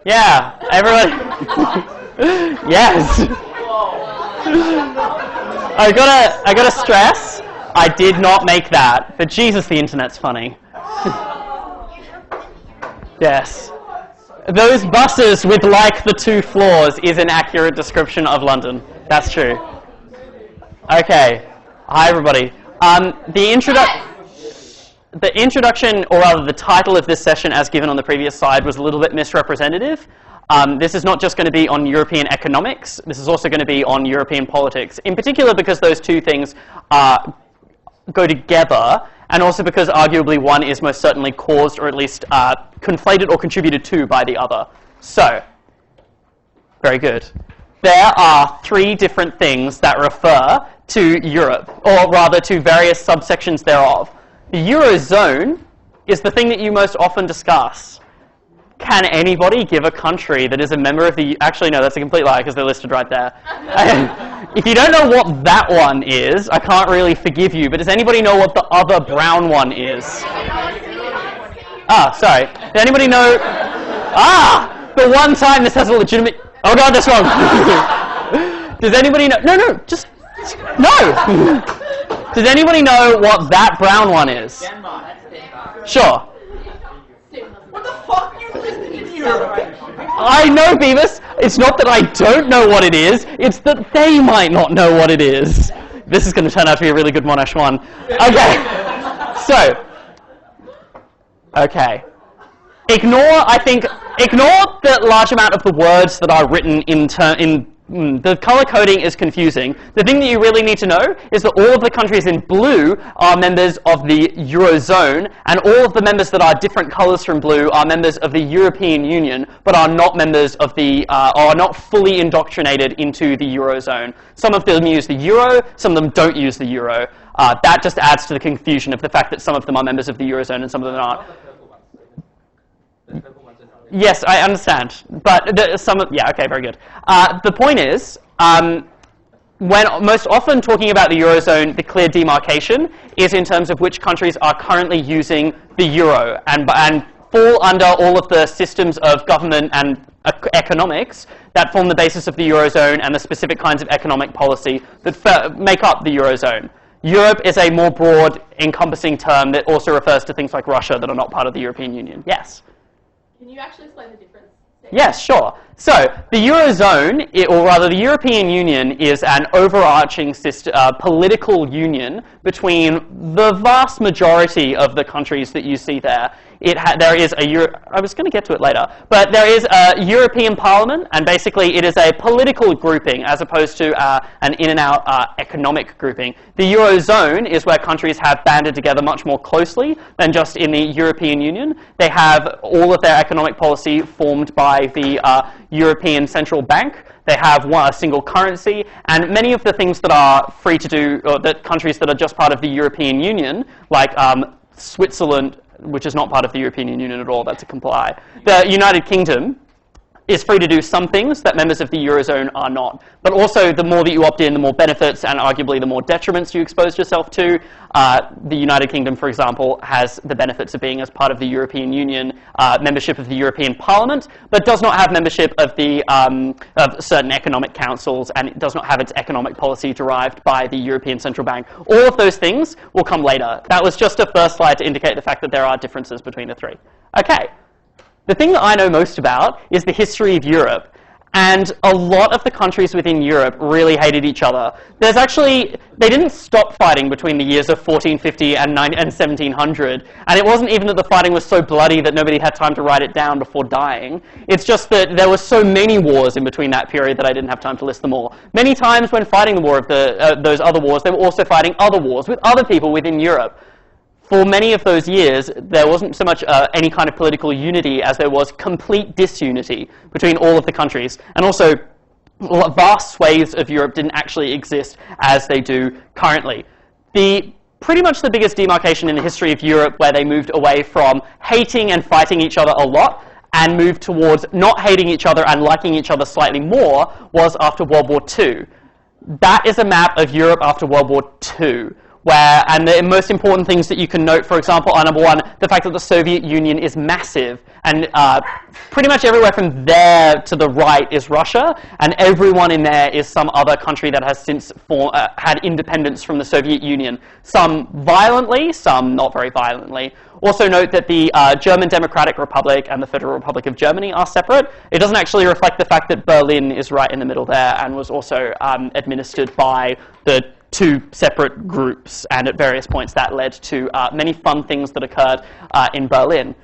Yeah, everyone. Yes. I gotta stress, I did not make that, but Jesus, the internet's funny. Yes. Those buses with like the 2 floors is an accurate description of London. That's true. Okay. Hi, everybody. The introduction, or rather the title of this session as given on the previous slide, was a little bit misrepresentative. This is not just going to be on European economics, this is also going to be on European politics, in particular because those two things go together, and also because arguably one is most certainly caused, or at least conflated or contributed to, by the other. So, very good. There are 3 different things that refer to Europe, or rather to various subsections thereof. The Eurozone is the thing that you most often discuss. Can anybody give a country that is a member of the... Actually, no, that's a complete lie, because they're listed right there. If you don't know what that one is, I can't really forgive you, but does anybody know what the other brown one is? Ah, sorry. Does anybody know... Ah! The one time this has a legitimate... Oh god, that's wrong. Does anybody know... No, just... No! Does anybody know what that brown one is? Sure. What the fuck? You listening to Europe? I know, Beavis. It's not that I don't know what it is, it's that they might not know what it is. This is going to turn out to be a really good Monash one. Okay. So. Okay. Ignore the large amount of the words that are written the color coding is confusing. The thing that you really need to know is that all of the countries in blue are members of the Eurozone, and all of the members that are different colors from blue are members of the European Union, but are not members of the, are not fully indoctrinated into the Eurozone. Some of them use the euro, some of them don't use the euro. That just adds to the confusion of the fact that some of them are members of the Eurozone and some of them aren't. Yes, I understand, but yeah, okay, very good. The point is, when most often talking about the Eurozone, the clear demarcation is in terms of which countries are currently using the euro and fall under all of the systems of government and economics that form the basis of the Eurozone and the specific kinds of economic policy that make up the Eurozone. Europe is a more broad, encompassing term that also refers to things like Russia that are not part of the European Union. Yes? Can you actually explain the difference? Yes, sure. So, the Eurozone, or rather the European Union, is an overarching political union between the vast majority of the countries that you see there. There is I was going to get to it later, but there is a European Parliament, and basically it is a political grouping as opposed to an in-and-out economic grouping. The Eurozone is where countries have banded together much more closely than just in the European Union. They have all of their economic policy formed by the European Central Bank. They have a single currency, and many of the things that are free to do, or that countries that are just part of the European Union, like Switzerland, which is not part of the European Union at all, that's a comply. The United Kingdom is free to do some things that members of the Eurozone are not. But also, the more that you opt in, the more benefits and arguably the more detriments you expose yourself to. The United Kingdom, for example, has the benefits of being as part of the European Union, membership of the European Parliament, but does not have membership of the of certain economic councils, and it does not have its economic policy derived by the European Central Bank. All of those things will come later. That was just a first slide to indicate the fact that there are differences between the 3. Okay. The thing that I know most about is the history of Europe, and a lot of the countries within Europe really hated each other. There's actually, they didn't stop fighting between the years of 1450 and 1700, and it wasn't even that the fighting was so bloody that nobody had time to write it down before dying. It's just that there were so many wars in between that period that I didn't have time to list them all. Many times when fighting the war of those other wars, they were also fighting other wars with other people within Europe. For many of those years, there wasn't so much any kind of political unity as there was complete disunity between all of the countries. And also, vast swathes of Europe didn't actually exist as they do currently. Pretty much the biggest demarcation in the history of Europe where they moved away from hating and fighting each other a lot and moved towards not hating each other and liking each other slightly more was after World War II. That is a map of Europe after World War II. and the most important things that you can note, for example, are number one, the fact that the Soviet Union is massive, and pretty much everywhere from there to the right is Russia, and everyone in there is some other country that has since had independence from the Soviet Union, some violently, some not very violently. Also note that the German Democratic Republic and the Federal Republic of Germany are separate. It doesn't actually reflect the fact that Berlin is right in the middle there and was also administered by the two separate groups, and at various points that led to many fun things that occurred in Berlin.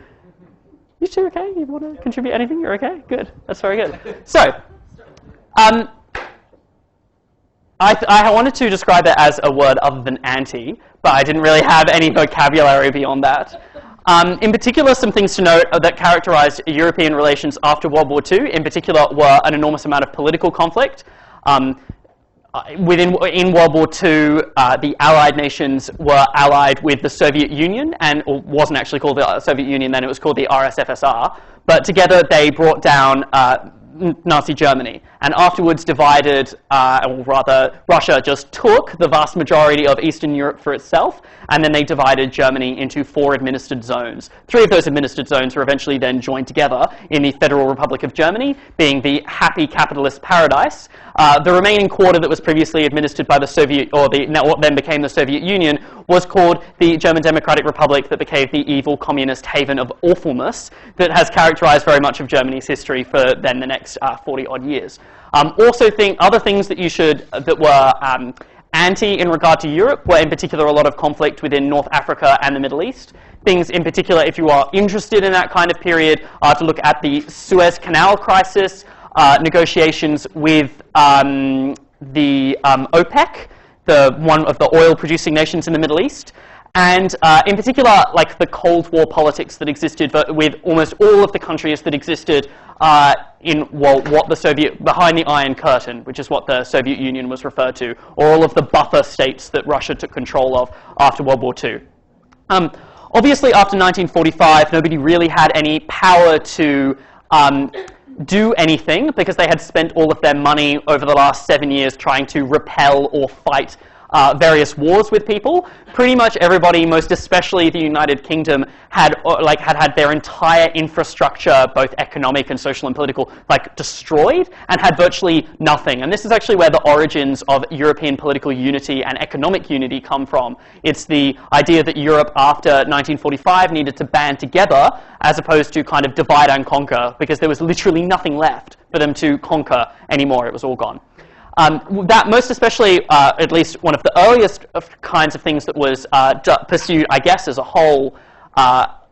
You two okay? You want to contribute anything? You're okay? Good. That's very good. So, I wanted to describe it as a word other than anti, but I didn't really have any vocabulary beyond that. In particular, some things to note that characterized European relations after World War II, in particular, were an enormous amount of political conflict. In World War II, the Allied nations were allied with the Soviet Union, and it wasn't actually called the Soviet Union then, it was called the RSFSR, but together they brought down Nazi Germany, and afterwards divided, or rather, Russia just took the vast majority of Eastern Europe for itself, and then they divided Germany into 4 administered zones. 3 of those administered zones were eventually then joined together in the Federal Republic of Germany, being the happy capitalist paradise. The remaining quarter that was previously administered by the Soviet, or what then became the Soviet Union, was called the German Democratic Republic, that became the evil communist haven of awfulness that has characterized very much of Germany's history for then the next 40-odd years. Also, other things that were anti in regard to Europe were in particular a lot of conflict within North Africa and the Middle East. Things in particular, if you are interested in that kind of period, are to look at the Suez Canal crisis, negotiations with the OPEC, one of the oil-producing nations in the Middle East, and in particular, like the Cold War politics that existed with almost all of the countries that existed behind the Iron Curtain, which is what the Soviet Union was referred to, or all of the buffer states that Russia took control of after World War II. Obviously, after 1945, nobody really had any power to do anything because they had spent all of their money over the last 7 years trying to repel or fight various wars with people. Pretty much everybody, most especially the United Kingdom, had their entire infrastructure, both economic and social and political, destroyed, and had virtually nothing. And this is actually where the origins of European political unity and economic unity come from. It's the idea that Europe after 1945 needed to band together as opposed to kind of divide and conquer, because there was literally nothing left for them to conquer anymore. It was all gone. That most especially, at least one of the earliest kinds of things that was pursued, I guess, as a whole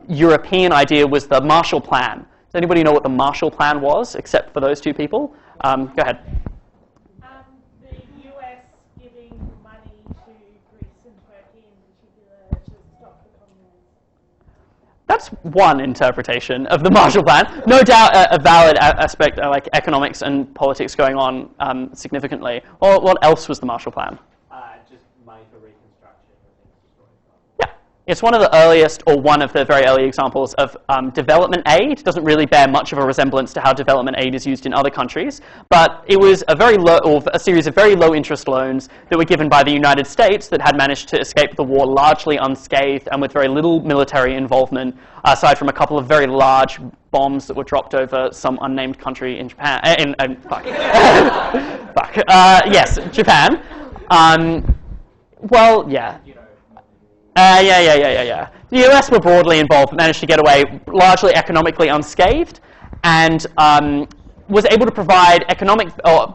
European idea was the Marshall Plan. Does anybody know what the Marshall Plan was, except for those two people? Go ahead. The US giving money to Greece and Turkey in particular to stop the communism. That's one interpretation of the Marshall Plan. No doubt a valid aspect, like economics and politics going on significantly. Or what else was the Marshall Plan? Just money for reconstruction and things destroyed. Yeah. It's one of the earliest, or one of the very early examples of development aid. It doesn't really bear much of a resemblance to how development aid is used in other countries, but it was a series of very low-interest loans that were given by the United States that had managed to escape the war largely unscathed and with very little military involvement, aside from a couple of very large bombs that were dropped over some unnamed country in Japan. Yes, Japan. Well, yeah. Yeah. The US were broadly involved, but managed to get away largely economically unscathed, and was able to provide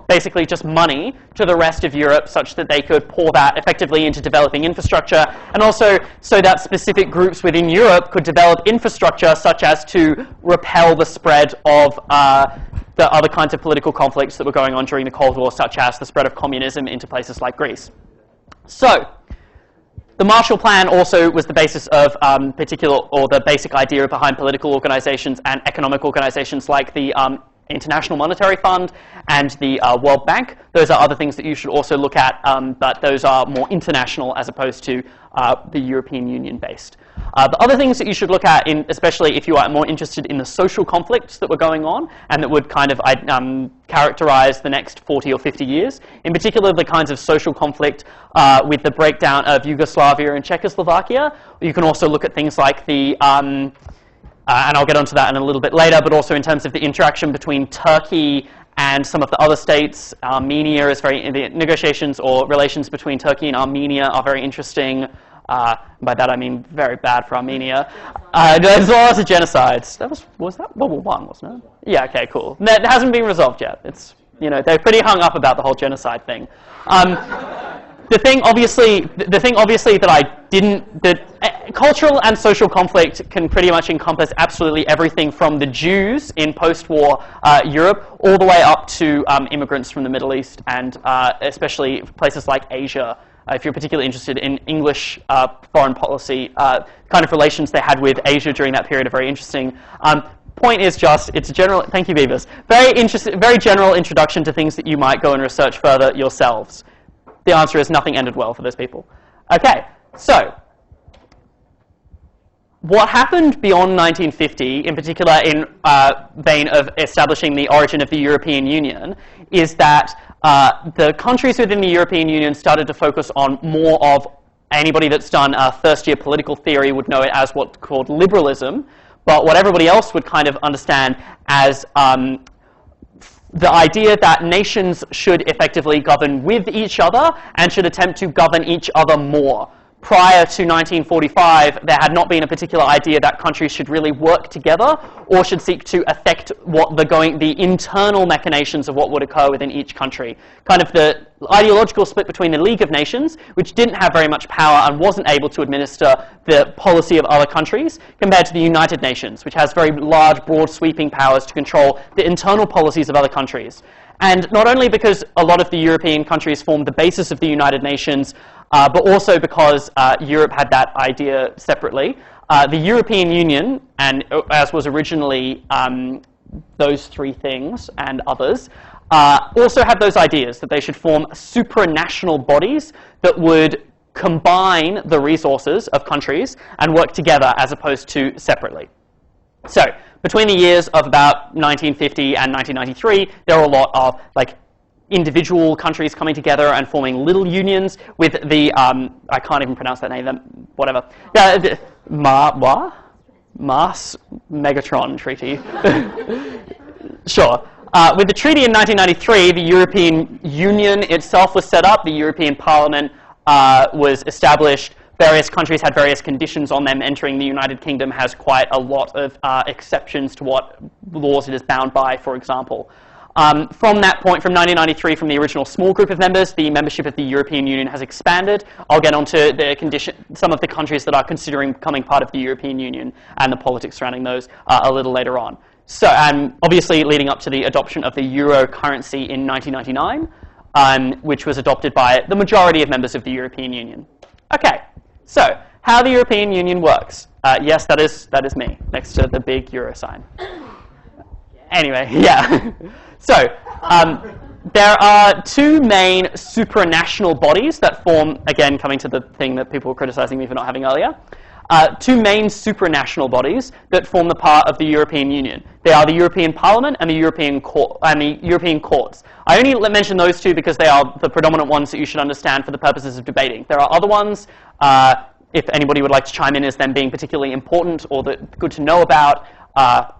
basically just money to the rest of Europe such that they could pour that effectively into developing infrastructure, and also so that specific groups within Europe could develop infrastructure such as to repel the spread of the other kinds of political conflicts that were going on during the Cold War, such as the spread of communism into places like Greece. So, the Marshall Plan also was the basis of the basic idea behind political organizations and economic organizations like the International Monetary Fund and the World Bank. Those are other things that you should also look at, but those are more international as opposed to the European Union based. The other things that you should look at, especially if you are more interested in the social conflicts that were going on and that would kind of characterize the next 40 or 50 years, in particular the kinds of social conflict with the breakdown of Yugoslavia and Czechoslovakia. You can also look at things like the, and I'll get onto that in a little bit later, but also in terms of the interaction between Turkey and some of the other states. Armenia is the negotiations or relations between Turkey and Armenia are very interesting. By that I mean very bad for Armenia. There's lots of genocides. Was that World War I, wasn't it? Yeah, okay, cool. That hasn't been resolved yet. It's, they're pretty hung up about the whole genocide thing. The thing obviously that cultural and social conflict can pretty much encompass absolutely everything from the Jews in post-war Europe all the way up to immigrants from the Middle East and especially places like Asia. If you're particularly interested in English foreign policy, kind of relations they had with Asia during that period are very interesting. Point is just, it's a general, thank you Beavis, very general introduction to things that you might go and research further yourselves. The answer is nothing ended well for those people. Okay, so what happened beyond 1950, in particular in vein of establishing the origin of the European Union, is that the countries within the European Union started to focus on more of, anybody that's done first-year political theory would know it as what's called liberalism, but what everybody else would kind of understand as the idea that nations should effectively govern with each other and should attempt to govern each other more. Prior to 1945, there had not been a particular idea that countries should really work together or should seek to affect what the internal machinations of what would occur within each country. Kind of the ideological split between the League of Nations, which didn't have very much power and wasn't able to administer the policy of other countries, compared to the United Nations, which has very large, broad, sweeping powers to control the internal policies of other countries. And not only because a lot of the European countries formed the basis of the United Nations, but also because Europe had that idea separately. The European Union, and as was originally those three things and others, also had those ideas that they should form supranational bodies that would combine the resources of countries and work together as opposed to separately. So, between the years of about 1950 and 1993, there were a lot of individual countries coming together and forming little unions with the, I can't even pronounce that name, whatever, Mars Megatron Treaty. Sure. With the treaty in 1993, the European Union itself was set up, the European Parliament was established, various countries had various conditions on them. Entering the United Kingdom has quite a lot of exceptions to what laws it is bound by, for example. From that point, from 1993, from the original small group of members, the membership of the European Union has expanded. I'll get onto some of the countries that are considering becoming part of the European Union and the politics surrounding those a little later on. So, obviously leading up to the adoption of the euro currency in 1999, which was adopted by the majority of members of the European Union. Okay, so how the European Union works. Yes, that is me, next to the big euro sign. Anyway, yeah. So, there are two main supranational bodies that form, again, coming to the thing that people were criticizing me for not having earlier, two main supranational bodies that form the part of the European Union. They are the European Parliament and the European Courts. I only mention those two because they are the predominant ones that you should understand for the purposes of debating. There are other ones, if anybody would like to chime in as them being particularly important or good to know about,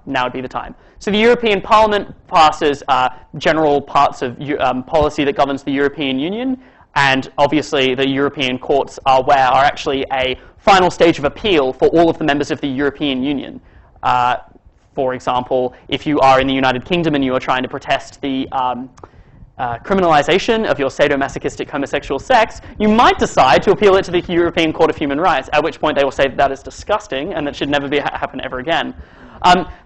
now would be the time. So the European Parliament passes general parts of policy that governs the European Union, and obviously the European courts are actually a final stage of appeal for all of the members of the European Union. For example, if you are in the United Kingdom and you are trying to protest the criminalization of your sadomasochistic homosexual sex, you might decide to appeal it to the European Court of Human Rights, at which point they will say that is disgusting and that should never happen ever again.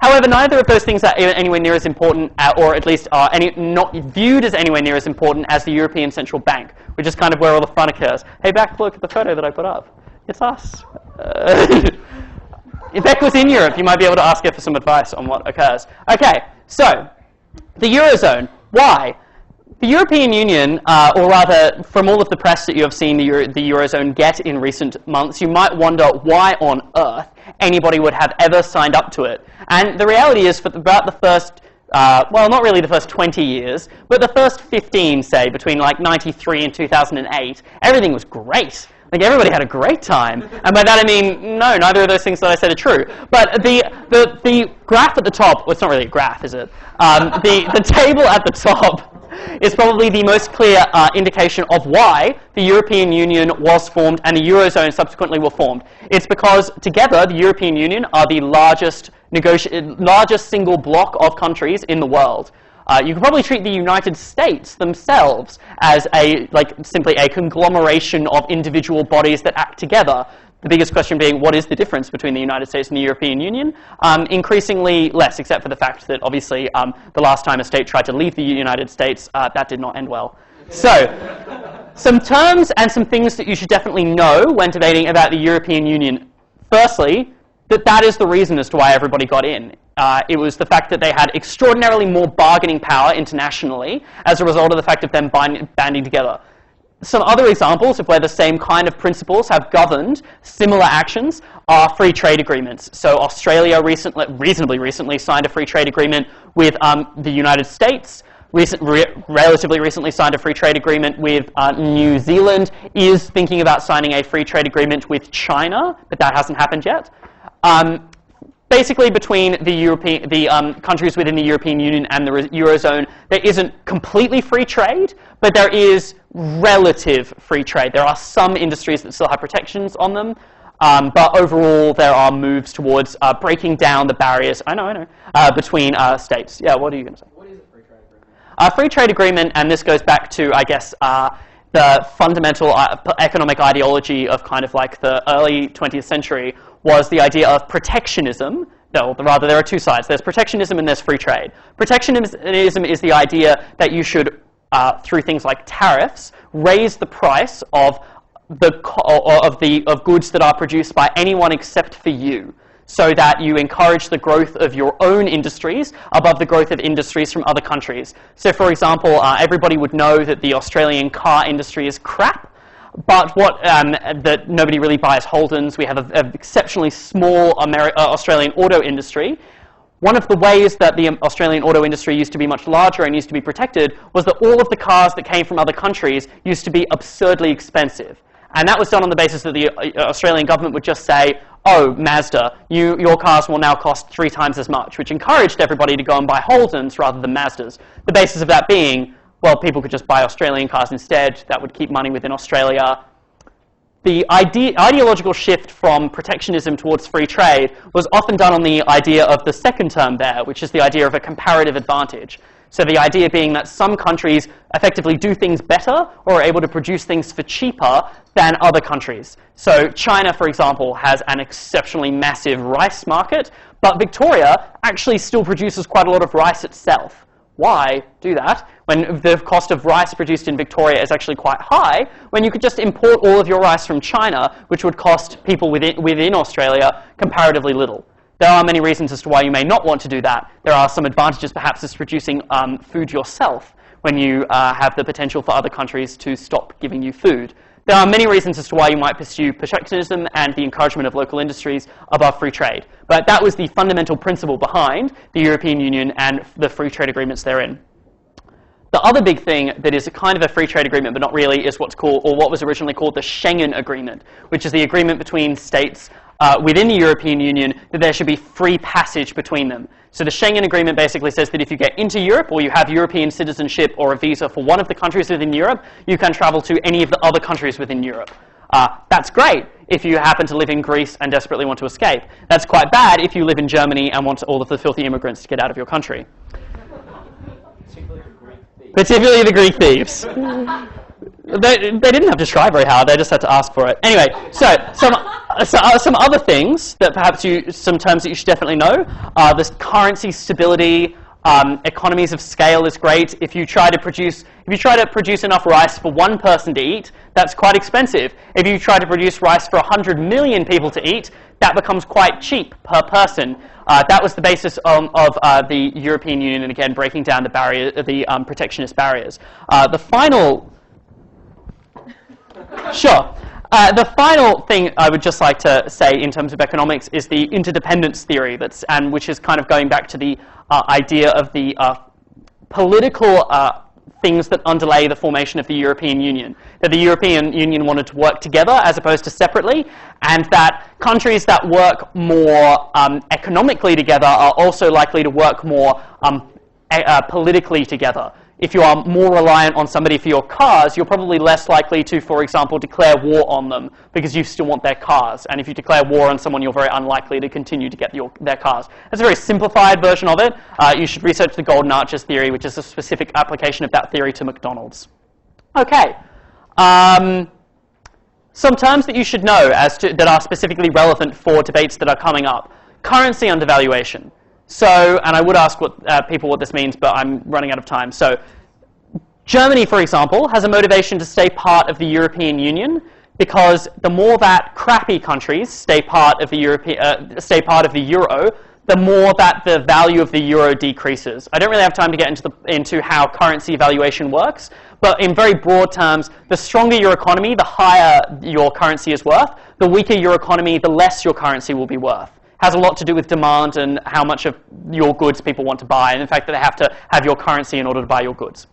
However, neither of those things are anywhere near as important, or at least are not viewed as anywhere near as important as the European Central Bank, which is kind of where all the fun occurs. Hey, Beck, look at the photo that I put up. It's us. If Beck was in Europe, you might be able to ask her for some advice on what occurs. Okay, so, the Eurozone. Why? The European Union, or rather, from all of the press that you have seen the Eurozone get in recent months, you might wonder why on earth anybody would have ever signed up to it. And the reality is, for about the first, well, not really the first 20 years, but the first 15, say, between like 93 and 2008, everything was great. Like, everybody had a great time. And by that I mean, no, neither of those things that I said are true. But the graph at the top, well, it's not really a graph, is it? The table at the top is probably the most clear indication of why the European Union was formed and the Eurozone subsequently were formed. It's because together the European Union are the largest single bloc of countries in the world. You could probably treat the United States themselves as simply a conglomeration of individual bodies that act together. The biggest question being, what is the difference between the United States and the European Union? Increasingly less, except for the fact that obviously the last time a state tried to leave the United States, that did not end well. So, some terms and some things that you should definitely know when debating about the European Union. Firstly, that is the reason as to why everybody got in. It was the fact that they had extraordinarily more bargaining power internationally as a result of the fact of them banding together. Some other examples of where the same kind of principles have governed similar actions are free trade agreements. So Australia reasonably recently signed a free trade agreement with the United States. Relatively recently signed a free trade agreement with New Zealand, is thinking about signing a free trade agreement with China, but that hasn't happened yet. Basically, between the countries within the European Union and the Eurozone, there isn't completely free trade, but there is relative free trade. There are some industries that still have protections on them, but overall there are moves towards breaking down the barriers, between states. Yeah, what are you going to say? What is a free trade agreement? Free trade agreement, and this goes back to, I guess, the fundamental economic ideology of kind of like the early 20th century, was the idea of protectionism. No, rather, there are two sides. There's protectionism and there's free trade. Protectionism is the idea that you should, through things like tariffs, raise the price of goods that are produced by anyone except for you, so that you encourage the growth of your own industries above the growth of industries from other countries. So, for example, everybody would know that the Australian car industry is crap, but that nobody really buys Holdens. We have an exceptionally small Australian auto industry. One of the ways that the Australian auto industry used to be much larger and used to be protected was that all of the cars that came from other countries used to be absurdly expensive. And that was done on the basis that the Australian government would just say, oh, Mazda, your cars will now cost 3 times as much, which encouraged everybody to go and buy Holdens rather than Mazdas. The basis of that being, well, people could just buy Australian cars instead. That would keep money within Australia. The ideological shift from protectionism towards free trade was often done on the idea of the second term there, which is the idea of a comparative advantage. So the idea being that some countries effectively do things better or are able to produce things for cheaper than other countries. So China, for example, has an exceptionally massive rice market, but Victoria actually still produces quite a lot of rice itself. Why do that when the cost of rice produced in Victoria is actually quite high, when you could just import all of your rice from China, which would cost people within Australia comparatively little? There are many reasons as to why you may not want to do that. There are some advantages perhaps as producing food yourself when you have the potential for other countries to stop giving you food. There are many reasons as to why you might pursue protectionism and the encouragement of local industries above free trade. But that was the fundamental principle behind the European Union and the free trade agreements therein. The other big thing that is a kind of a free trade agreement, but not really, is what's called, or what was originally called, the Schengen Agreement, which is the agreement between states within the European Union that there should be free passage between them. So the Schengen Agreement basically says that if you get into Europe or you have European citizenship or a visa for one of the countries within Europe, you can travel to any of the other countries within Europe. That's great if you happen to live in Greece and desperately want to escape. That's quite bad if you live in Germany and want all of the filthy immigrants to get out of your country. Particularly the Greek thieves. They didn't have to try very hard, they just had to ask for it. Anyway, so some other things that perhaps some terms that you should definitely know are this currency stability, Economies of scale is great. If you try to produce enough rice for one person to eat, that's quite expensive. If you try to produce rice for 100 million people to eat, that becomes quite cheap per person. That was the basis of the European Union, and again, breaking down the protectionist barriers. The final thing I would just like to say in terms of economics is the interdependence theory, which is kind of going back to the idea of the political things that underlay the formation of the European Union. That the European Union wanted to work together as opposed to separately, and that countries that work more economically together are also likely to work more politically together. If you are more reliant on somebody for your cars, you're probably less likely to, for example, declare war on them because you still want their cars. And if you declare war on someone, you're very unlikely to continue to get their cars. That's a very simplified version of it. You should research the Golden Arches theory, which is a specific application of that theory to McDonald's. Okay. Some terms that you should know that are specifically relevant for debates that are coming up. Currency undervaluation. So, and I would ask people what this means, but I'm running out of time. So, Germany, for example, has a motivation to stay part of the European Union because the more that crappy countries stay part of the euro, the more that the value of the euro decreases. I don't really have time to get into how currency valuation works, but in very broad terms, the stronger your economy, the higher your currency is worth. The weaker your economy, the less your currency will be worth. Has a lot to do with demand and how much of your goods people want to buy, and the fact that they have to have your currency in order to buy your goods.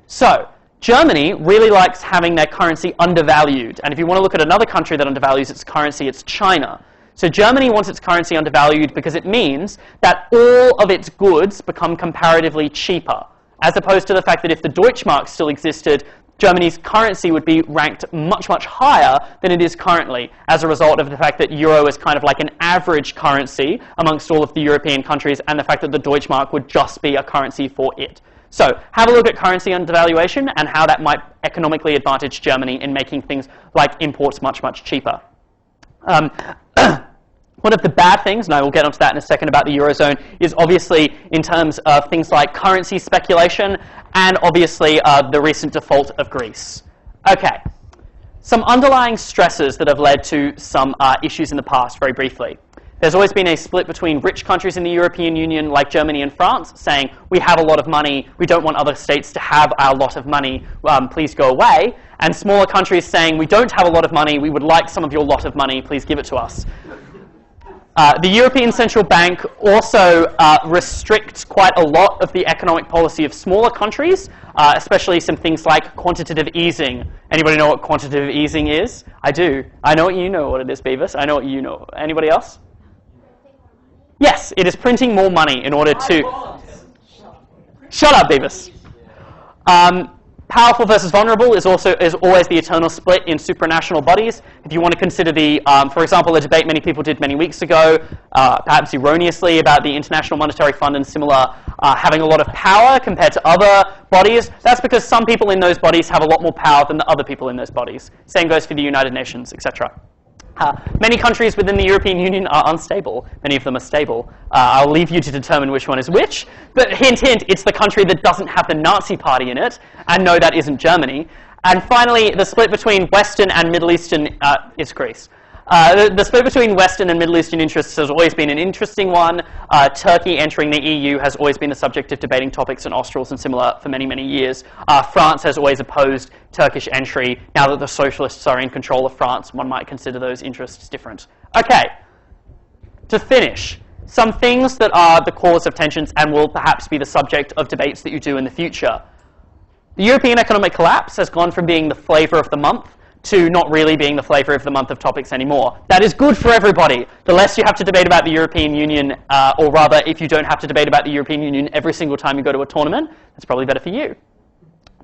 So, Germany really likes having their currency undervalued, and if you want to look at another country that undervalues its currency, it's China. So Germany wants its currency undervalued because it means that all of its goods become comparatively cheaper, as opposed to the fact that if the Deutschmark still existed, Germany's currency would be ranked much, much higher than it is currently as a result of the fact that euro is kind of like an average currency amongst all of the European countries, and the fact that the Deutschmark would just be a currency for it. So have a look at currency undervaluation and how that might economically advantage Germany in making things like imports much, much cheaper. One of the bad things, and I will get onto that in a second about the Eurozone, is obviously in terms of things like currency speculation and obviously the recent default of Greece. Okay, some underlying stresses that have led to some issues in the past, very briefly. There's always been a split between rich countries in the European Union, like Germany and France, saying, we have a lot of money, we don't want other states to have our lot of money, please go away, and smaller countries saying, we don't have a lot of money, we would like some of your lot of money, please give it to us. The European Central Bank also restricts quite a lot of the economic policy of smaller countries, especially some things like quantitative easing. Anybody know what quantitative easing is? I do. I know you know what it is, Beavis. I know what you know. Anybody else? Yes, it is printing more money in order to... Shut up, Beavis. Powerful versus vulnerable is always the eternal split in supranational bodies. If you want to consider for example, a debate many people did many weeks ago, perhaps erroneously, about the International Monetary Fund and similar having a lot of power compared to other bodies, that's because some people in those bodies have a lot more power than the other people in those bodies. Same goes for the United Nations, etc. Many countries within the European Union are unstable. Many of them are stable. I'll leave you to determine which one is which. But hint, hint, it's the country that doesn't have the Nazi Party in it. And no, that isn't Germany. And finally, the split between Western and Middle Eastern is Greece. The split between Western and Middle Eastern interests has always been an interesting one. Turkey entering the EU has always been the subject of debating topics in Australs and similar for many, many years. France has always opposed Turkish entry. Now that the socialists are in control of France, one might consider those interests different. Okay, to finish, some things that are the cause of tensions and will perhaps be the subject of debates that you do in the future. The European economic collapse has gone from being the flavor of the month to not really being the flavor of the month of topics anymore. That is good for everybody. The less you have to debate about the European Union, or rather, if you don't have to debate about the European Union every single time you go to a tournament, that's probably better for you.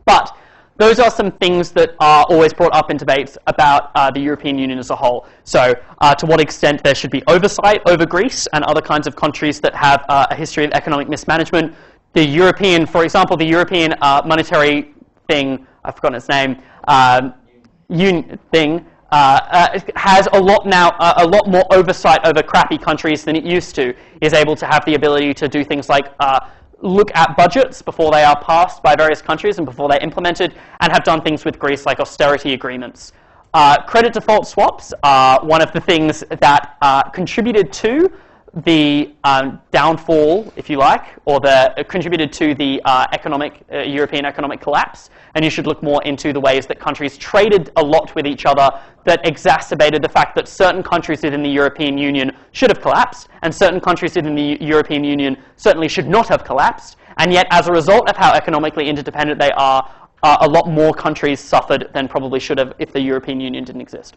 But those are some things that are always brought up in debates about the European Union as a whole. So to what extent there should be oversight over Greece and other kinds of countries that have a history of economic mismanagement. The European, for example, the European monetary thing, I've forgotten its name, has a lot more oversight over crappy countries than it used to. Is able to have the ability to do things like look at budgets before they are passed by various countries and before they're implemented, and have done things with Greece like austerity agreements. Credit default swaps are one of the things that contributed to the downfall, if you like, or contributed to the European economic collapse. And you should look more into the ways that countries traded a lot with each other that exacerbated the fact that certain countries within the European Union should have collapsed, and certain countries within the European Union certainly should not have collapsed. And yet, as a result of how economically interdependent they are, a lot more countries suffered than probably should have if the European Union didn't exist.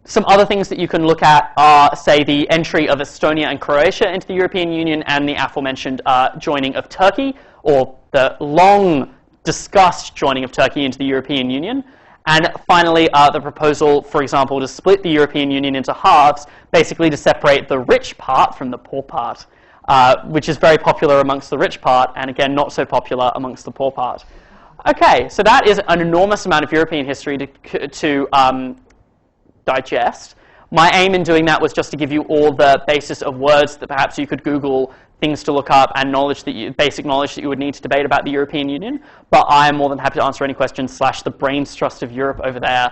Some other things that you can look at are, say, the entry of Estonia and Croatia into the European Union and the aforementioned joining of Turkey, or the long-discussed joining of Turkey into the European Union. And finally, the proposal, for example, to split the European Union into halves, basically to separate the rich part from the poor part, which is very popular amongst the rich part, and again, not so popular amongst the poor part. Okay, so that is an enormous amount of European history to digest. My aim in doing that was just to give you all the basis of words that perhaps you could Google, things to look up, and basic knowledge that you would need to debate about the European Union. But I am more than happy to answer any questions. / the brains trust of Europe over there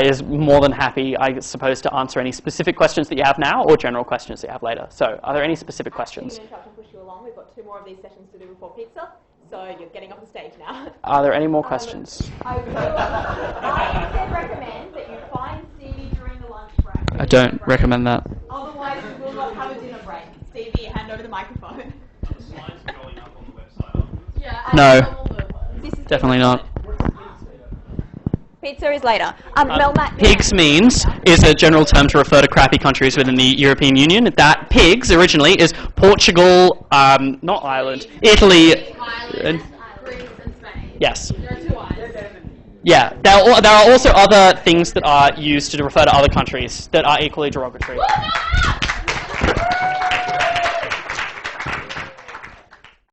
is more than happy, I suppose, to answer any specific questions that you have now or general questions that you have later. So are there any specific questions? I'm going to interrupt and push you along. We've got 2 more of these sessions to do before pizza. So you're getting off the stage now. Are there any more questions? I instead recommend that you find Stevie during the lunch break. I don't recommend that. Otherwise, we will not have a dinner break. Stevie, hand over the microphone. The slides are going up on the website. Yeah. No, This is definitely not. Pizza is later. Melmac. Pigs means is a general term to refer to crappy countries within the European Union. That pigs originally is Portugal, not Ireland, Italy. Ireland, Greece, and Spain. Yes. There are 2 I's. Yeah. There are also other things that are used to refer to other countries that are equally derogatory.